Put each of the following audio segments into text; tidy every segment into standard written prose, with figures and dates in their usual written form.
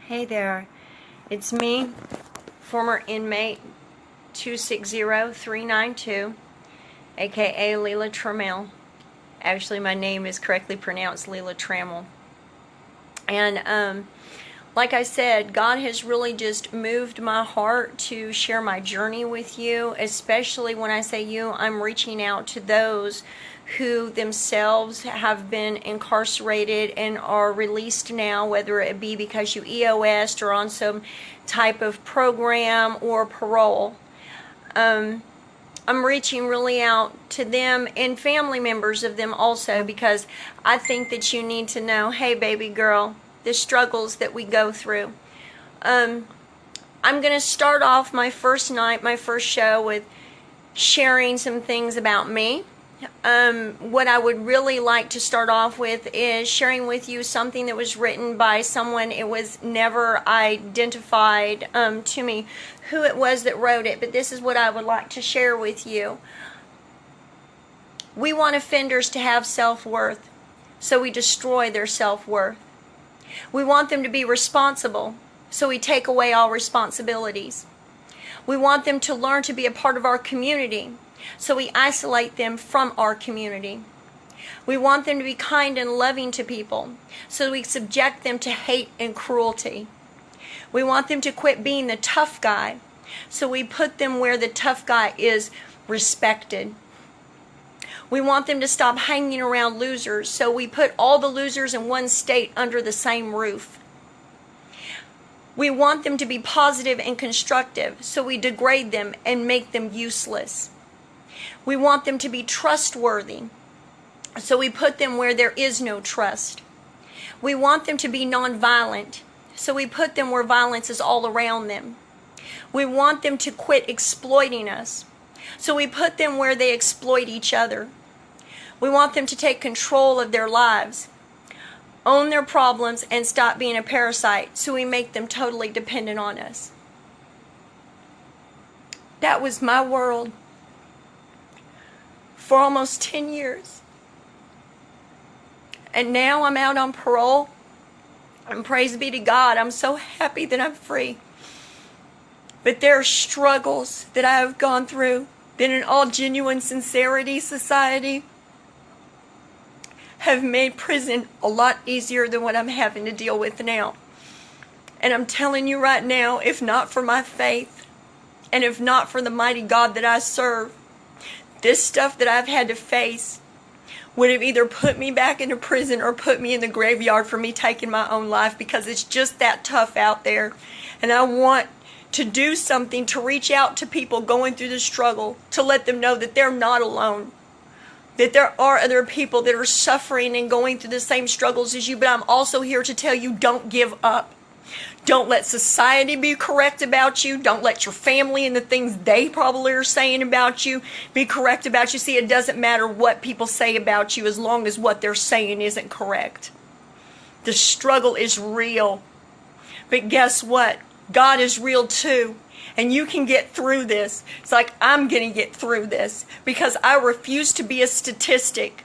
Hey there, it's me, former inmate 260392, aka Leela Trammell. Actually, my name is correctly pronounced Leela Trammell. And like I said, God has really just moved my heart to share my journey with you, especially when I say you, I'm reaching out to those who themselves have been incarcerated and are released now, whether it be because you EOS'd or on some type of program or parole. I'm reaching really out to them and family members of them also, because I think that you need to know, hey baby girl, the struggles that we go through. I'm going to start off my first night, my first show, with sharing some things about me. What I would really like to start off with is sharing with you something that was written by someone. It was never identified to me who it was that wrote it, but this is what I would like to share with you. We want offenders to have self-worth, so we destroy their self-worth. We want them to be responsible, so we take away all responsibilities. We want them to learn to be a part of our community, so we isolate them from our community. We want them to be kind and loving to people, so we subject them to hate and cruelty. We want them to quit being the tough guy, so we put them where the tough guy is respected. We want them to stop hanging around losers, so we put all the losers in one state under the same roof. We want them to be positive and constructive, so we degrade them and make them useless. We want them to be trustworthy, so we put them where there is no trust. We want them to be nonviolent, so we put them where violence is all around them. We want them to quit exploiting us, so we put them where they exploit each other. We want them to take control of their lives, own their problems, and stop being a parasite, so we make them totally dependent on us. That was my world for almost 10 years. And now I'm out on parole, and praise be to God, I'm so happy that I'm free. But there are struggles that I have gone through that, in all genuine sincerity, society, have made prison a lot easier than what I'm having to deal with now. And I'm telling you right now, if not for my faith, and if not for the mighty God that I serve, this stuff that I've had to face would have either put me back into prison or put me in the graveyard for me taking my own life, because it's just that tough out there. And I want to do something to reach out to people going through the struggle, to let them know that they're not alone, that there are other people that are suffering and going through the same struggles as you. But I'm also here to tell you, don't give up. Don't let society be correct about you. Don't let your family and the things they probably are saying about you be correct about you. See, it doesn't matter what people say about you as long as what they're saying isn't correct. The struggle is real. But guess what? God is real too. And you can get through this. It's like I'm going to get through this, because I refuse to be a statistic.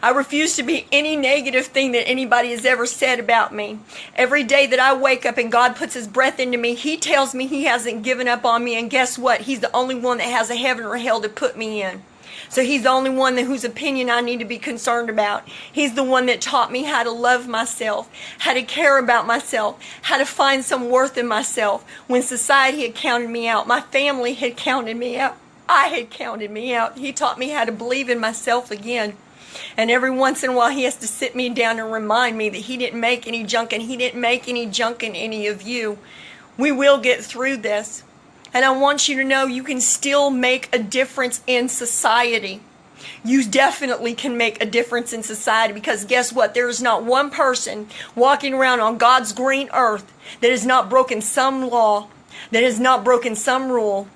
I refuse to be any negative thing that anybody has ever said about me. Every day that I wake up and God puts His breath into me, He tells me He hasn't given up on me. And guess what? He's the only one that has a heaven or hell to put me in. So He's the only one whose opinion I need to be concerned about. He's the one that taught me how to love myself, how to care about myself, how to find some worth in myself. When society had counted me out, my family had counted me out, I had counted me out. He taught me how to believe in myself again. And every once in a while He has to sit me down and remind me that He didn't make any junk, and He didn't make any junk in any of you. We will get through this. And I want you to know you can still make a difference in society. You definitely can make a difference in society, because guess what? There is not one person walking around on God's green earth that has not broken some law, that has not broken some rule,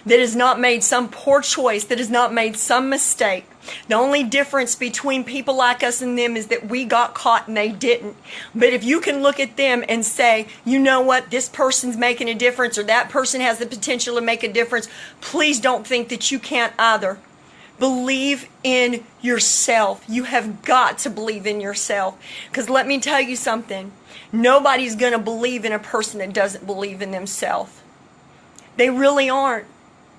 that has not made some poor choice, that has not made some mistake. The only difference between people like us and them is that we got caught and they didn't. But if you can look at them and say, you know what, this person's making a difference, or that person has the potential to make a difference, please don't think that you can't either. Believe in yourself. You have got to believe in yourself. Because let me tell you something. Nobody's going to believe in a person that doesn't believe in themselves. They really aren't.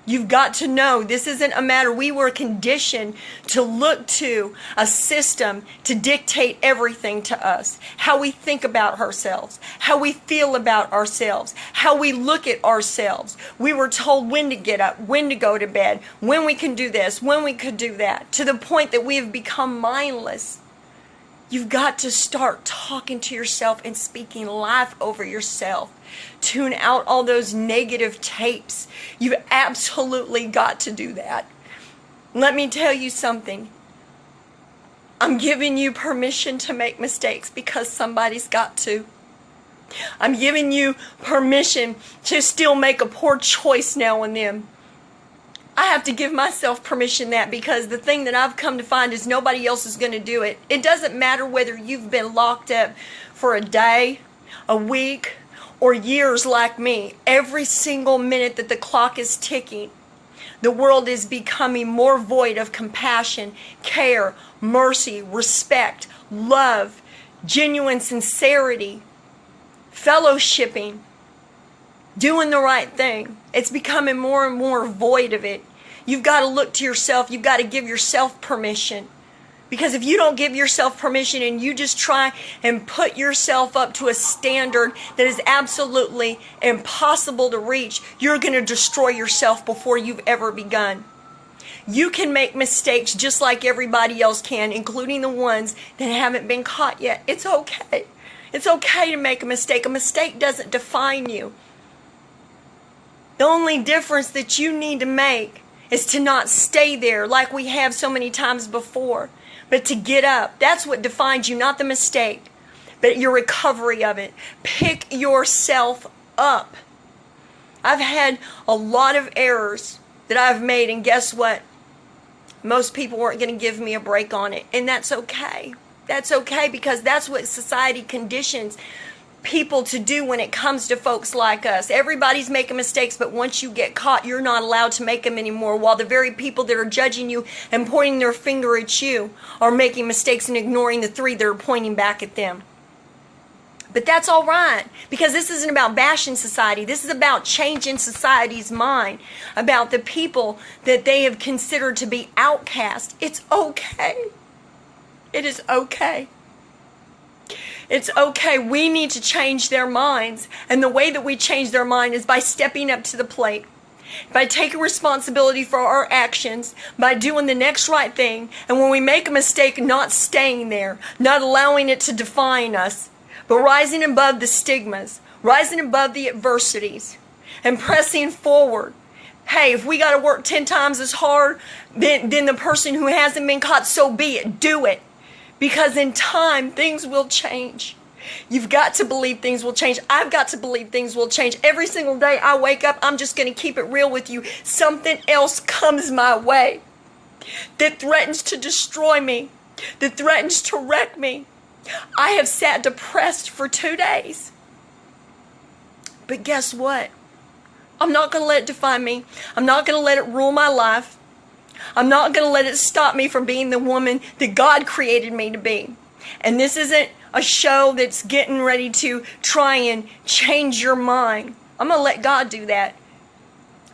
You've got to know this isn't a matter. We were conditioned to look to a system to dictate everything to us. How we think about ourselves, how we feel about ourselves, how we look at ourselves. We were told when to get up, when to go to bed, when we can do this, when we could do that, to the point that we have become mindless. You've got to start talking to yourself and speaking life over yourself. Tune out all those negative tapes. You've absolutely got to do that. Let me tell you something. I'm giving you permission to make mistakes because somebody's got to. I'm giving you permission to still make a poor choice now and then. I have to give myself permission that, because the thing that I've come to find is nobody else is going to do it. It doesn't matter whether you've been locked up for a day, a week, or years like me. Every single minute that the clock is ticking, the world is becoming more void of compassion, care, mercy, respect, love, genuine sincerity, fellowshipping, doing the right thing. It's becoming more and more void of it. You've got to look to yourself. You've got to give yourself permission. Because if you don't give yourself permission and you just try and put yourself up to a standard that is absolutely impossible to reach, you're going to destroy yourself before you've ever begun. You can make mistakes just like everybody else can, including the ones that haven't been caught yet. It's okay. It's okay to make a mistake. A mistake doesn't define you. The only difference that you need to make is to not stay there like we have so many times before, but to get up. That's what defines you, not the mistake, but your recovery of it. Pick yourself up. I've had a lot of errors that I've made, and guess what? Most people weren't going to give me a break on it, and that's okay. That's okay, because that's what society conditions people to do when it comes to folks like us. Everybody's making mistakes, but once you get caught, you're not allowed to make them anymore, while the very people that are judging you and pointing their finger at you are making mistakes and ignoring the three that are pointing back at them. But that's all right, because this isn't about bashing society. This is about changing society's mind about the people that they have considered to be outcast. It's okay. It is okay. It's okay. We need to change their minds. And the way that we change their mind is by stepping up to the plate, by taking responsibility for our actions, by doing the next right thing. And when we make a mistake, not staying there, not allowing it to define us, but rising above the stigmas, rising above the adversities, and pressing forward. Hey, if we got to work 10 times as hard than the person who hasn't been caught, so be it. Do it. Because in time, things will change. You've got to believe things will change. I've got to believe things will change. Every single day I wake up, I'm just going to keep it real with you. Something else comes my way that threatens to destroy me, that threatens to wreck me. I have sat depressed for 2 days. But guess what? I'm not going to let it define me. I'm not going to let it rule my life. I'm not going to let it stop me from being the woman that God created me to be. And this isn't a show that's getting ready to try and change your mind. I'm going to let God do that.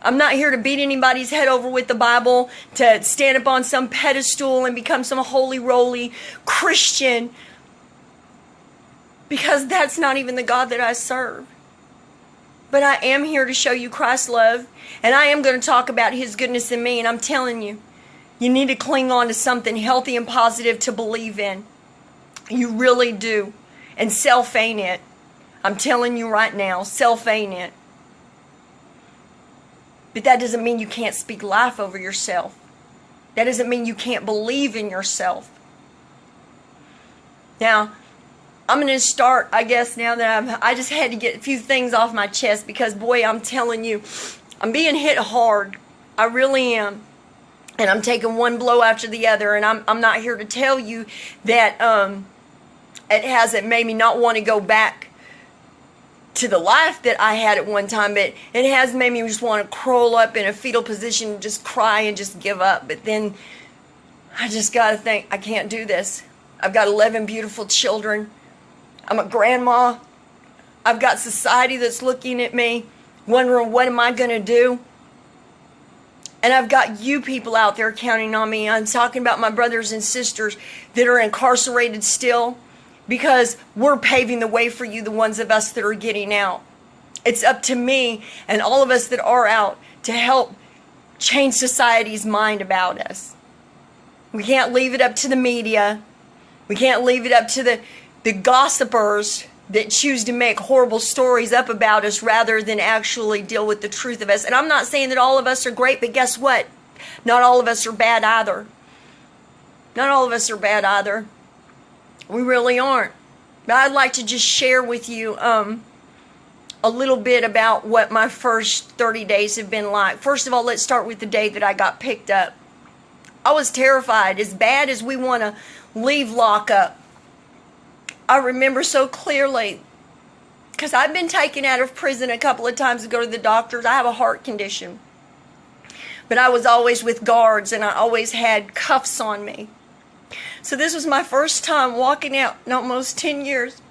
I'm not here to beat anybody's head over with the Bible, to stand up on some pedestal and become some holy roly Christian, because that's not even the God that I serve. But I am here to show you Christ's love, and I am going to talk about His goodness in me, and I'm telling you, you need to cling on to something healthy and positive to believe in. You really do. And self ain't it. I'm telling you right now, self ain't it. But that doesn't mean you can't speak life over yourself. That doesn't mean you can't believe in yourself. Now, I'm going to start, I guess, now that I just had to get a few things off my chest, because, boy, I'm telling you, I'm being hit hard. I really am. And I'm taking one blow after the other, and I'm not here to tell you that it hasn't made me not want to go back to the life that I had at one time, but it has made me just want to curl up in a fetal position and just cry and just give up. But then I just got to think, I can't do this. I've got 11 beautiful children. I'm a grandma. I've got society that's looking at me, wondering what am I going to do? And I've got you people out there counting on me. I'm talking about my brothers and sisters that are incarcerated still, because we're paving the way for you, the ones of us that are getting out. It's up to me and all of us that are out to help change society's mind about us. We can't leave it up to the media. We can't leave it up to the gossipers that choose to make horrible stories up about us rather than actually deal with the truth of us. And I'm not saying that all of us are great, but guess what? Not all of us are bad either. Not all of us are bad either. We really aren't. But I'd like to just share with you a little bit about what my first 30 days have been like. First of all, let's start with the day that I got picked up. I was terrified. As bad as we want to leave lockup, I remember so clearly, because I've been taken out of prison a couple of times to go to the doctors. I have a heart condition. But I was always with guards, and I always had cuffs on me. So this was my first time walking out in almost 10 years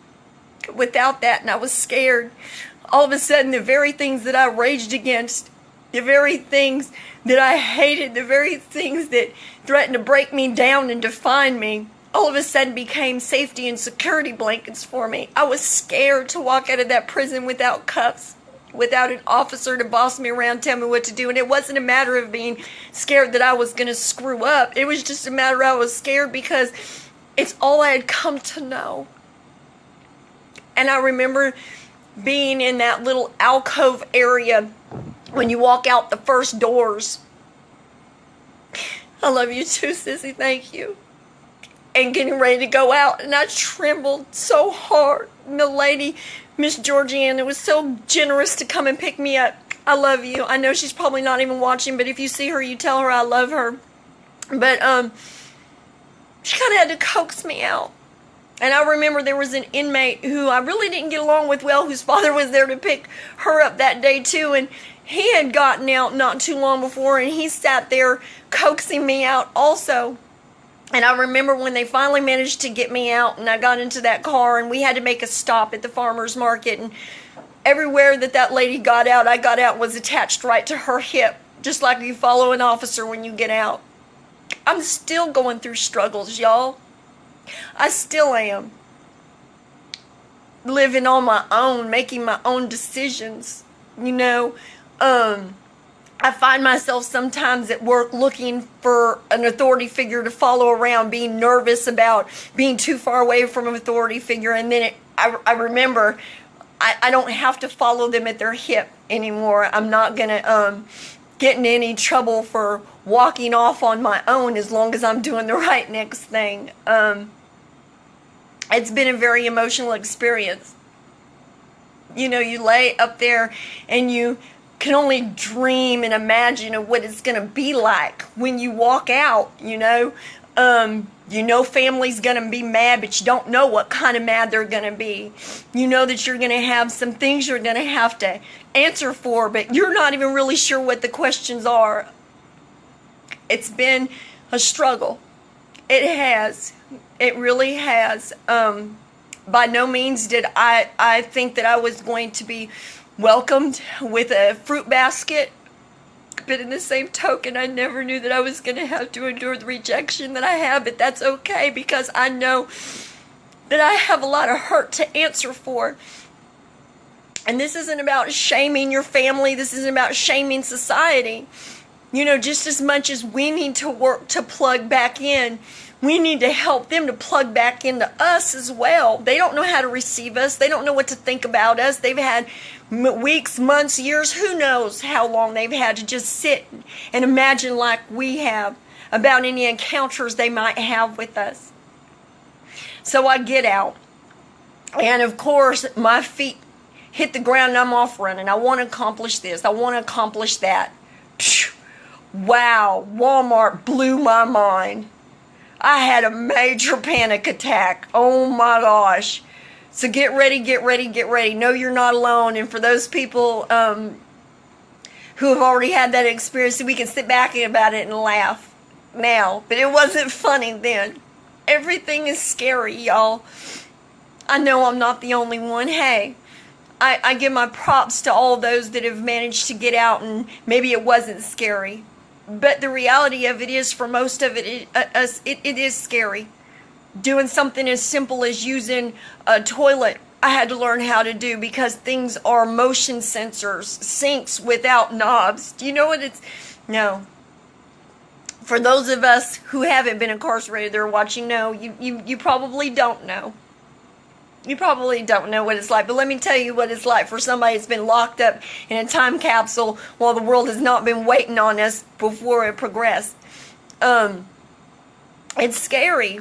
without that, and I was scared. All of a sudden, the very things that I raged against, the very things that I hated, the very things that threatened to break me down and define me, all of a sudden became safety and security blankets for me. I was scared to walk out of that prison without cuffs, without an officer to boss me around, tell me what to do. And it wasn't a matter of being scared that I was going to screw up. It was just a matter I was scared because it's all I had come to know. And I remember being in that little alcove area when you walk out the first doors. I love you too, Sissy. Thank you. And getting ready to go out, and I trembled so hard. And the lady, Miss Georgiana, was so generous to come and pick me up. I love you. I know she's probably not even watching, but if you see her, you tell her I love her. But she kind of had to coax me out. And I remember there was an inmate who I really didn't get along with well, whose father was there to pick her up that day too, and he had gotten out not too long before, and he sat there coaxing me out also. And I remember when they finally managed to get me out, and I got into that car, and we had to make a stop at the farmer's market, and everywhere that lady got out, I got out was attached right to her hip, just like you follow an officer when you get out. I'm still going through struggles, y'all. I still am. Living on my own, making my own decisions, you know. I find myself sometimes at work looking for an authority figure to follow around, being nervous about being too far away from an authority figure. And then I remember I don't have to follow them at their hip anymore. I'm not going to get in any trouble for walking off on my own as long as I'm doing the right next thing. It's been a very emotional experience. You know, you lay up there and you can only dream and imagine of what it's going to be like when you walk out, you know. You know family's going to be mad, but you don't know what kind of mad they're going to be. You know that you're going to have some things you're going to have to answer for, but you're not even really sure what the questions are. It's been a struggle. It has. It really has. By no means did I think that I was going to be welcomed with a fruit basket, but in the same token, I never knew that I was going to have to endure the rejection that I have, but that's okay because I know that I have a lot of hurt to answer for. And this isn't about shaming your family. This isn't about shaming society. You know, just as much as we need to work to plug back in, we need to help them to plug back into us as well. They don't know how to receive us. They don't know what to think about us. They've had weeks, months, years, who knows how long they've had to just sit and imagine like we have about any encounters they might have with us. So I get out. And of course, my feet hit the ground and I'm off running. I want to accomplish this. I want to accomplish that. Wow, Walmart blew my mind. I had a major panic attack. Oh my gosh. So get ready, get ready, get ready. No, you're not alone. And for those people who have already had that experience, we can sit back about it and laugh. now, but it wasn't funny then. Everything is scary, y'all. I know I'm not the only one. Hey, I give my props to all those that have managed to get out and maybe it wasn't scary. But the reality of it is, for most of it is scary. Doing something as simple as using a toilet, I had to learn how to do because things are motion sensors, sinks without knobs. Do you know what it's? No. For those of us who haven't been incarcerated, they're watching, no, you probably don't know. You probably don't know what it's like, but let me tell you what it's like for somebody that's been locked up in a time capsule while the world has not been waiting on us before it progressed. It's scary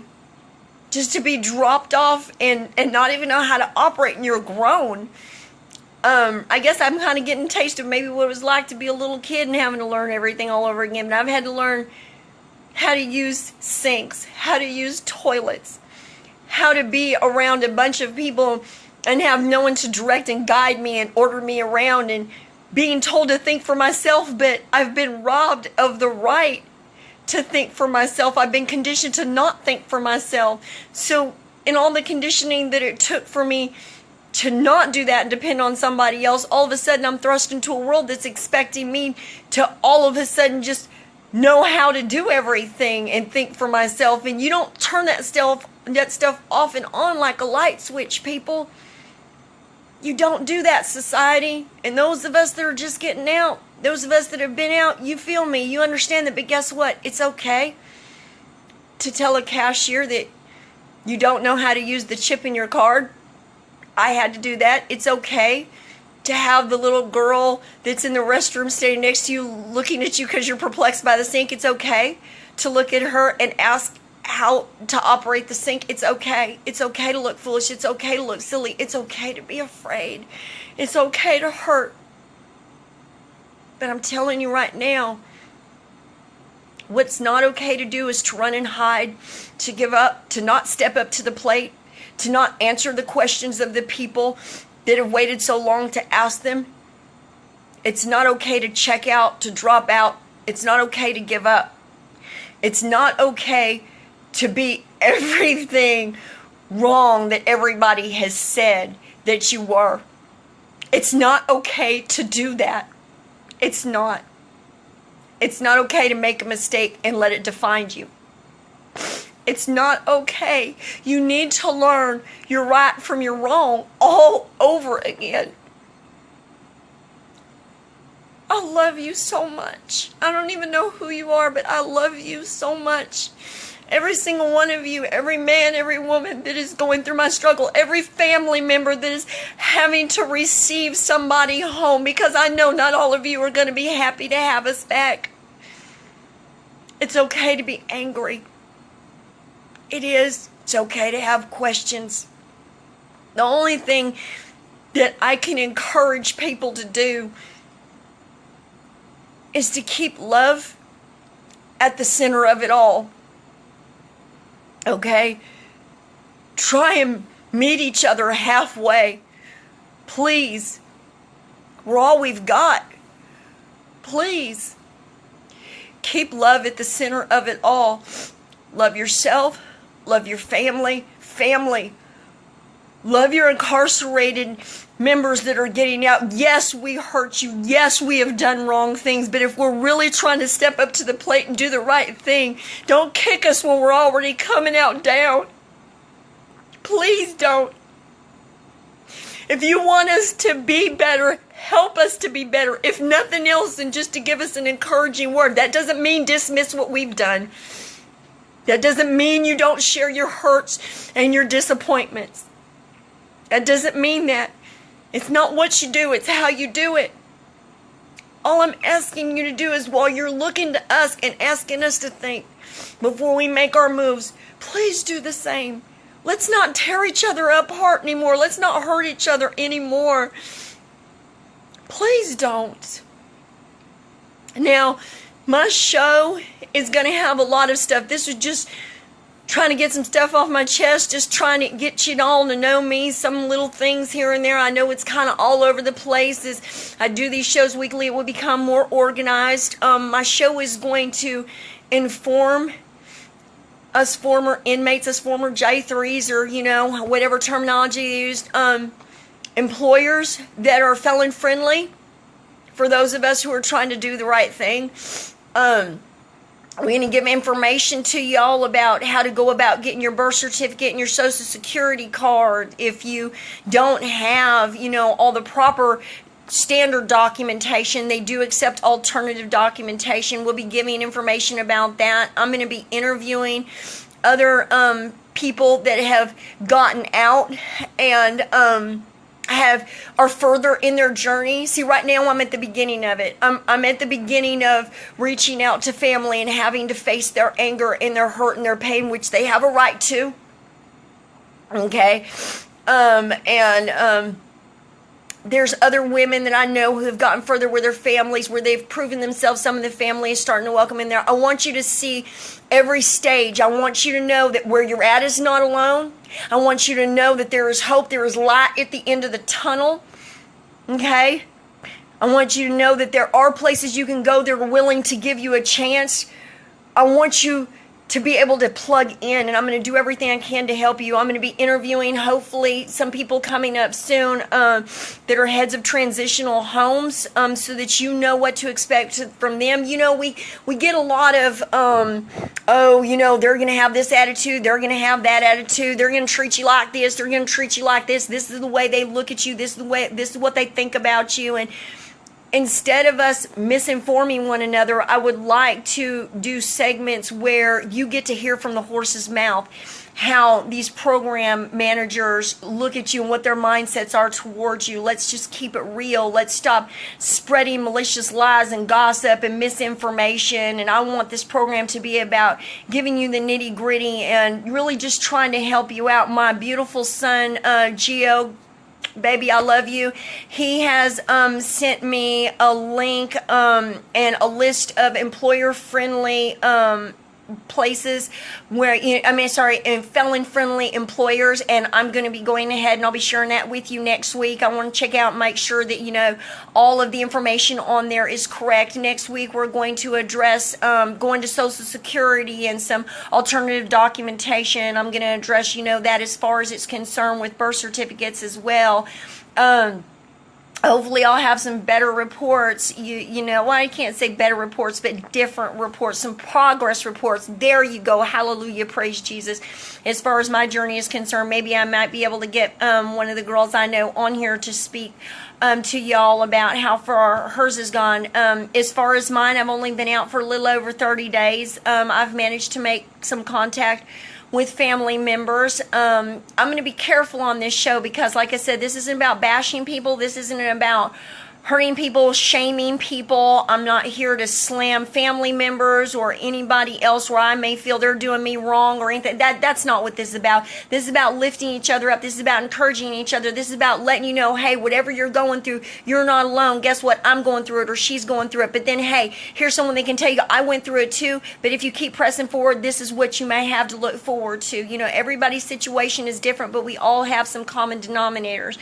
just to be dropped off and not even know how to operate, and you're grown. I guess I'm kind of getting a taste of maybe what it was like to be a little kid and having to learn everything all over again, but I've had to learn how to use sinks, how to use toilets, how to be around a bunch of people and have no one to direct and guide me and order me around, and being told to think for myself, but I've been robbed of the right to think for myself. I've been conditioned to not think for myself. So in all the conditioning that it took for me to not do that and depend on somebody else, all of a sudden I'm thrust into a world that's expecting me to all of a sudden just know how to do everything and think for myself. And you don't turn that stuff off and on like a light switch, people. You don't do that, society. And those of us that are just getting out, those of us that have been out, you feel me, you understand that. But guess what? It's okay to tell a cashier that you don't know how to use the chip in your card. I had to do that. It's okay to have the little girl that's in the restroom standing next to you looking at you because you're perplexed by the sink. It's okay to look at her and ask how to operate the sink. It's okay. It's okay to look foolish. It's okay to look silly. It's okay to be afraid. It's okay to hurt. But I'm telling you right now, what's not okay to do is to run and hide, to give up, to not step up to the plate, to not answer the questions of the people that have waited so long to ask them. It's not okay to check out, to drop out. It's not okay to give up. It's not okay to be everything wrong that everybody has said that you were. It's not okay to do that. It's not. It's not okay to make a mistake and let it define you. It's not okay. You need to learn your right from your wrong all over again. I love you so much. I don't even know who you are, but I love you so much. Every single one of you, every man, every woman that is going through my struggle, every family member that is having to receive somebody home, because I know not all of you are going to be happy to have us back. It's okay to be angry. It is. It's okay to have questions. The only thing that I can encourage people to do is to keep love at the center of it all. Okay? Try and meet each other halfway. Please. We're all we've got. Please. Keep love at the center of it all. Love yourself. Love your family. Family. Love your incarcerated members that are getting out. Yes, we hurt you. Yes, we have done wrong things. But if we're really trying to step up to the plate and do the right thing, don't kick us when we're already coming out down. Please don't. If you want us to be better, help us to be better. If nothing else than just to give us an encouraging word. That doesn't mean dismiss what we've done. That doesn't mean you don't share your hurts and your disappointments. That doesn't mean that. It's not what you do, it's how you do it. All I'm asking you to do is, while you're looking to us and asking us to think before we make our moves, please do the same. Let's not tear each other apart anymore. Let's not hurt each other anymore. Please don't. Now, my show is going to have a lot of stuff. This is just trying to get some stuff off my chest, just trying to get you all to know me, some little things here and there. I know it's kind of all over the place. As I do these shows weekly, it will become more organized. My show is going to inform us former inmates, us former J3s, or, whatever terminology you used, employers that are felon friendly, for those of us who are trying to do the right thing. We're going to give information to y'all about how to go about getting your birth certificate and your social security card. If you don't have, all the proper standard documentation, they do accept alternative documentation. We'll be giving information about that. I'm going to be interviewing other people that have gotten out and are further in their journey. See, right now I'm at the beginning of it. I'm at the beginning of reaching out to family and having to face their anger and their hurt and their pain, which they have a right to. Okay? There's other women that I know who have gotten further with their families, where they've proven themselves. Some of the family is starting to welcome in there. I want you to see every stage. I want you to know that where you're at is not alone. I want you to know that there is hope, there is light at the end of the tunnel. Okay? I want you to know that there are places you can go that are willing to give you a chance. I want you to be able to plug in, and I'm going to do everything I can to help you. I'm going to be interviewing, hopefully, some people coming up soon that are heads of transitional homes, so that you know what to expect from them. We get a lot of, they're going to have this attitude, they're going to have that attitude, they're going to treat you like this, they're going to treat you like this, this is the way they look at you, this is what they think about you. And instead of us misinforming one another, I would like to do segments where you get to hear from the horse's mouth how these program managers look at you and what their mindsets are towards you. Let's just keep it real. Let's stop spreading malicious lies and gossip and misinformation. And I want this program to be about giving you the nitty gritty and really just trying to help you out. My beautiful son, Gio, baby, I love you. He has sent me a link and a list of employer-friendly places where, felon-friendly employers, and I'm going to be going ahead and I'll be sharing that with you next week. I want to check out and make sure that, all of the information on there is correct. Next week, we're going to address going to Social Security and some alternative documentation. I'm going to address, that as far as it's concerned with birth certificates as well. Hopefully I'll have some better reports, I can't say better reports, but different reports, some progress reports. There you go. Hallelujah. Praise Jesus. As far as my journey is concerned, maybe I might be able to get one of the girls I know on here to speak to y'all about how far hers has gone. As far as mine, I've only been out for a little over 30 days. I've managed to make some contact with family members. I'm going to be careful on this show because, like I said, this isn't about bashing people. This isn't about hurting people, shaming people. I'm not here to slam family members or anybody else where I may feel they're doing me wrong or anything. That's not what this is about. This is about lifting each other up. This is about encouraging each other. This is about letting you know, hey, whatever you're going through, you're not alone. Guess what? I'm going through it, or she's going through it. But then, hey, here's someone that can tell you, I went through it too, but if you keep pressing forward, this is what you may have to look forward to. Everybody's situation is different, but we all have some common denominators.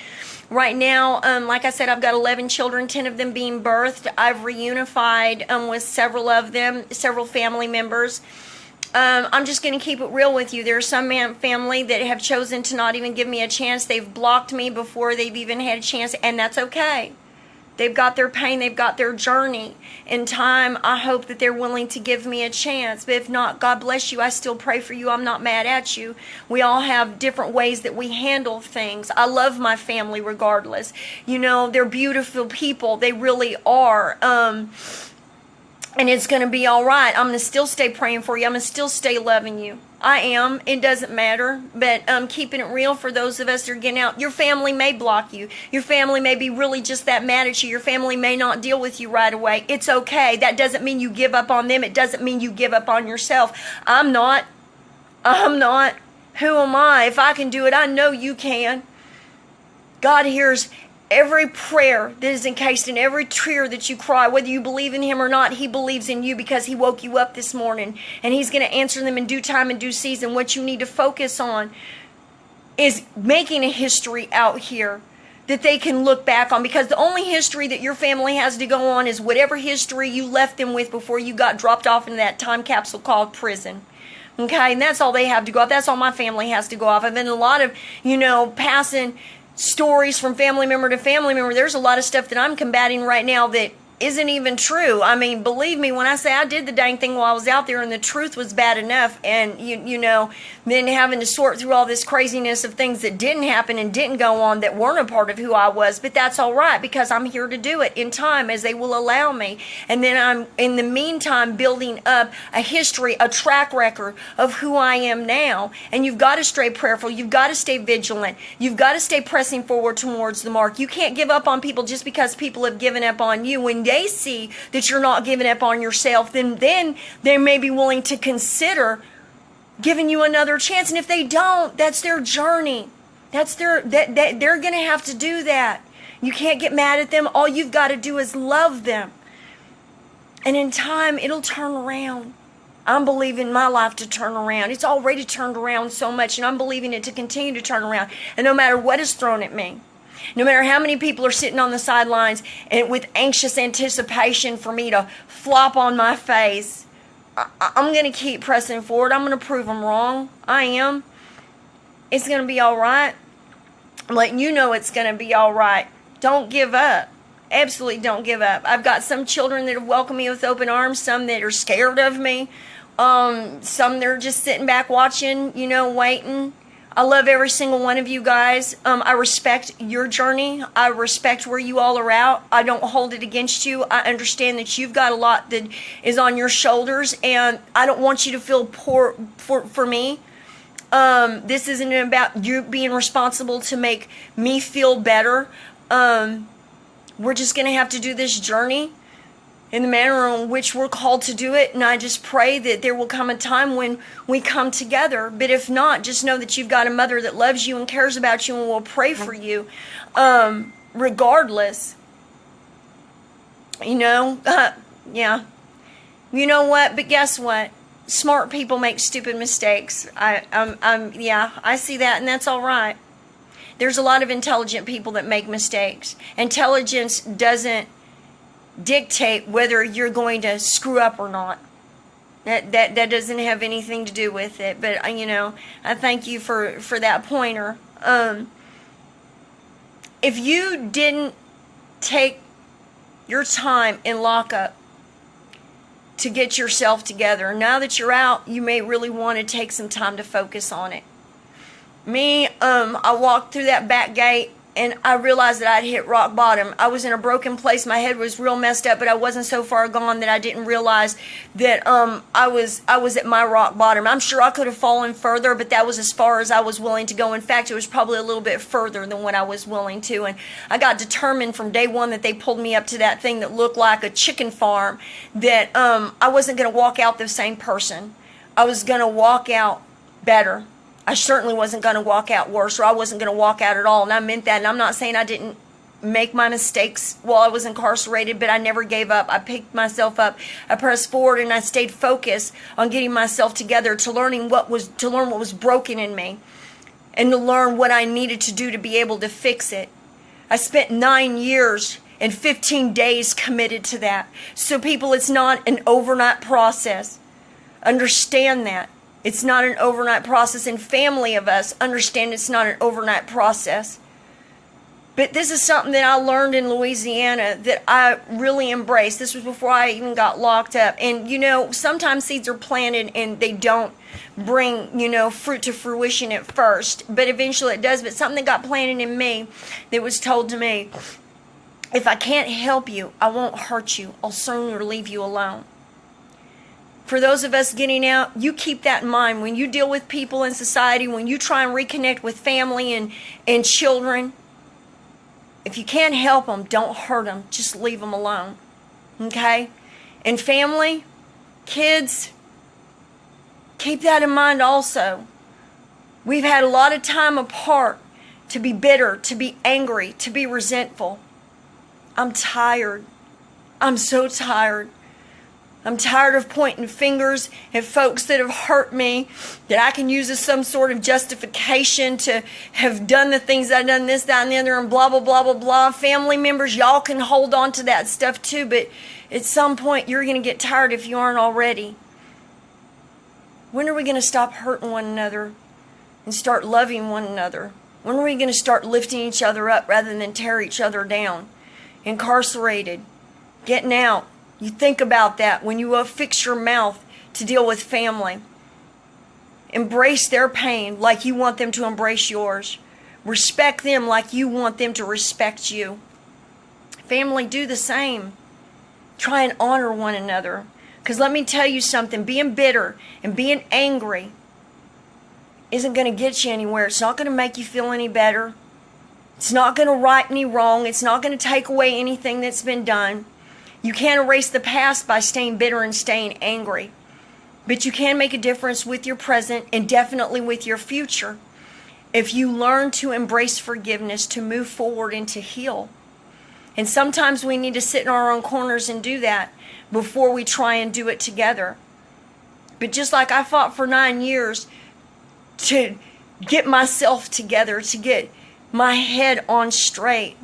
Right now, like I said, I've got 11 children, 10 of them being birthed. I've reunified with several of them, several family members. I'm just going to keep it real with you. There are some family that have chosen to not even give me a chance. They've blocked me before they've even had a chance, and that's okay. They've got their pain. They've got their journey. In time, I hope that they're willing to give me a chance. But if not, God bless you. I still pray for you. I'm not mad at you. We all have different ways that we handle things. I love my family regardless. They're beautiful people. They really are. And it's going to be all right. I'm going to still stay praying for you. I'm going to still stay loving you. I am. It doesn't matter. But keeping it real for those of us that are getting out. Your family may block you. Your family may be really just that mad at you. Your family may not deal with you right away. It's okay. That doesn't mean you give up on them. It doesn't mean you give up on yourself. I'm not. Who am I? If I can do it, I know you can. God hears every prayer that is encased in every tear that you cry, whether you believe in Him or not, He believes in you because He woke you up this morning. And He's going to answer them in due time and due season. What you need to focus on is making a history out here that they can look back on, because the only history that your family has to go on is whatever history you left them with before you got dropped off in that time capsule called prison. Okay, and that's all they have to go off. That's all my family has to go off. And then a lot of, passing stories from family member to family member. There's a lot of stuff that I'm combating right now that isn't even true. I mean, believe me when I say I did the dang thing while I was out there, and the truth was bad enough. And then having to sort through all this craziness of things that didn't happen and didn't go on, that weren't a part of who I was. But that's all right, because I'm here to do it in time as they will allow me. And then I'm in the meantime building up a history, a track record of who I am now. And you've got to stay prayerful. You've got to stay vigilant. You've got to stay pressing forward towards the mark. You can't give up on people just because people have given up on you. When they see that you're not giving up on yourself, then they may be willing to consider giving you another chance. And if they don't, that's their journey. They're going to have to do that. You can't get mad at them. All you've got to do is love them. And in time, it'll turn around. I'm believing my life to turn around. It's already turned around so much, and I'm believing it to continue to turn around. And no matter what is thrown at me, no matter how many people are sitting on the sidelines and with anxious anticipation for me to flop on my face, I'm going to keep pressing forward. I'm going to prove them wrong. I am. It's going to be all right. I'm letting you know it's going to be all right. Don't give up. Absolutely don't give up. I've got some children that have welcomed me with open arms, some that are scared of me, some that are just sitting back watching, waiting. I love every single one of you guys. I respect your journey. I respect where you all are at. I don't hold it against you. I understand that you've got a lot that is on your shoulders, and I don't want you to feel poor for me. This isn't about you being responsible to make me feel better. We're just going to have to do this journey in the manner in which we're called to do it. And I just pray that there will come a time when we come together. But if not, just know that you've got a mother that loves you and cares about you and will pray for you regardless. Yeah. You know what? But guess what? Smart people make stupid mistakes. I see that, and that's all right. There's a lot of intelligent people that make mistakes. Intelligence doesn't dictate whether you're going to screw up or not. That doesn't have anything to do with it. But I thank you for that pointer. If you didn't take your time in lockup to get yourself together, now that you're out, you may really want to take some time to focus on it. Me, I walked through that back gate, and I realized that I'd hit rock bottom. I was in a broken place. My head was real messed up, but I wasn't so far gone that I didn't realize that I was at my rock bottom. I'm sure I could have fallen further, but that was as far as I was willing to go. In fact, it was probably a little bit further than what I was willing to. And I got determined from day one that they pulled me up to that thing that looked like a chicken farm, that I wasn't going to walk out the same person. I was going to walk out better. I certainly wasn't going to walk out worse, or I wasn't going to walk out at all. And I meant that. And I'm not saying I didn't make my mistakes while I was incarcerated, but I never gave up. I picked myself up. I pressed forward, and I stayed focused on getting myself together, to learn what was broken in me, and to learn what I needed to do to be able to fix it. I spent 9 years and 15 days committed to that. So people, it's not an overnight process. Understand that. It's not an overnight process, and family of us understand it's not an overnight process. But this is something that I learned in Louisiana that I really embraced. This was before I even got locked up. And, sometimes seeds are planted and they don't bring, fruit to fruition at first. But eventually it does. But something got planted in me that was told to me, if I can't help you, I won't hurt you. I'll sooner leave you alone. For those of us getting out, you keep that in mind. When you deal with people in society, when you try and reconnect with family and children, if you can't help them, don't hurt them. Just leave them alone. Okay? And family, kids, keep that in mind also. We've had a lot of time apart. to be bitter, to be angry, to be resentful. I'm tired. I'm so tired. I'm tired of pointing fingers at folks that have hurt me, that I can use as some sort of justification to have done the things I've done, this, that, and the other, and blah, blah, blah, blah, blah. Family members, y'all can hold on to that stuff too, but at some point you're going to get tired if you aren't already. When are we going to stop hurting one another and start loving one another? When are we going to start lifting each other up rather than tear each other down? Incarcerated, getting out. You think about that when you affix your mouth to deal with family. Embrace their pain like you want them to embrace yours. Respect them like you want them to respect you. Family, do the same. Try and honor one another. Because let me tell you something, being bitter and being angry isn't going to get you anywhere. It's not going to make you feel any better. It's not going to right any wrong. It's not going to take away anything that's been done. You can't erase the past by staying bitter and staying angry. But you can make a difference with your present and definitely with your future if you learn to embrace forgiveness, to move forward and to heal. And sometimes we need to sit in our own corners and do that before we try and do it together. But just like I fought for 9 years to get myself together, to get my head on straight,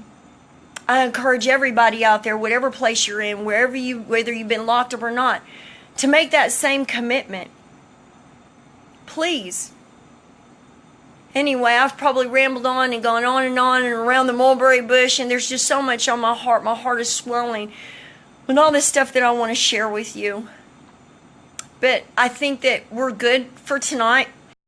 I encourage everybody out there, whatever place you're in, whether you've been locked up or not, to make that same commitment. Please. Anyway, I've probably rambled on and gone on and around the mulberry bush, and there's just so much on my heart. My heart is swelling with all this stuff that I want to share with you. But I think that we're good for tonight.